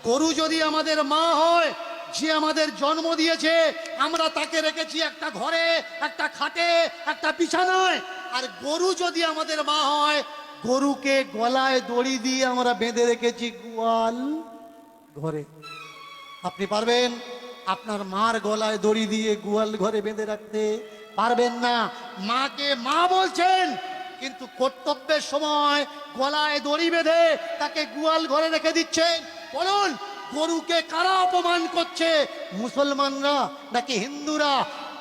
গরু যদি আমাদের মা হয়, যে আমাদের জন্ম দিয়েছে, আমরা তাকে রেখেছি একটা ঘরে, একটা খাটে, একটা বিছানায়। আর গরু যদি আমাদের মা হয়, গরুকে গলায় দড়ি দিয়ে আমরা বেঁধে রেখেছি গোয়াল ঘরে। আপনি পারবেন আপনার মার গলায় দড়ি দিয়ে গোয়াল ঘরে বেঁধে রাখতে? পারবেন না। মাকে মা বলছেন, কিন্তু কর্তব্যের সময় গলায় দড়ি বেঁধে তাকে গোয়াল ঘরে রেখে দিচ্ছেন। বলুন, গরুকে কারা অপমান করছে? মুসলমানরা নাকি হিন্দুরা?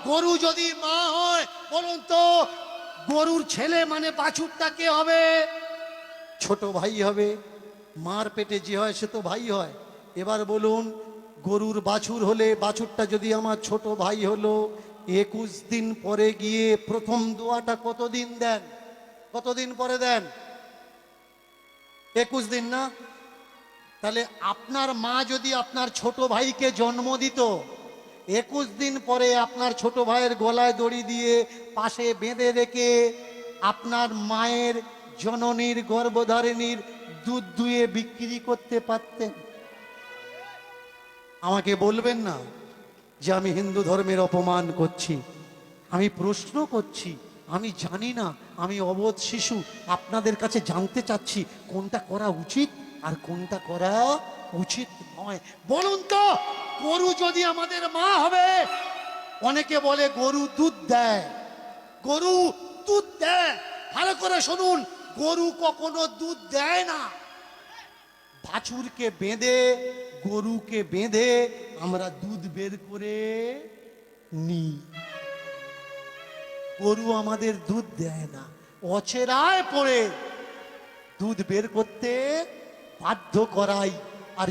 গরু যদি মা হয়, বলুন তো গরুর ছেলে মানে বাছুরটা কে হবে? ছোট ভাই হবে। মার পেটে যে হয় সে তো ভাই হয়। এবার বলুন, গরুর বাছুর হলে, বাছুরটা যদি আমার ছোট ভাই হলো, 21 দিন পরে গিয়ে প্রথম দোয়াটা কতদিন দেন? কতদিন পরে দেন? 21 দিন না? তাহলে আপনার মা যদি আপনার ছোট ভাইকে জন্ম দিত, 21 দিন পরে আপনার ছোট ভাইয়ের গলায় দড়ি দিয়ে পাশে বেঁধে রেখে আপনার মায়ের জননীর গর্ভধারিণীর দুধ দুয়ে বিক্রি করতে পারতেন? আমাকে বলবেন না যে আমি হিন্দু ধর্মের অপমান করছি। আমি প্রশ্ন করছি, আমি জানি না, আমি অবোধ শিশু। আপনাদের কাছে জানতে চাচ্ছি কোনটা করা উচিত আর কোনটা করা উচিত নয়। বলুন তো, গরু যদি আমাদের মা হবে, অনেকে বলে গরু দুধ দেয়, গরু দুধ দেয়। ভালো করে শুনুন, গরু কখনো দুধ দেয় না। বাছুরকে বেঁধে, গরুকে বেঁধে আমরা দুধ বের করে নিই। গরু আমাদের দুধ দেয় না, অচেরায় পড়ে দুধ বের করতে বাধ্য করাই। আর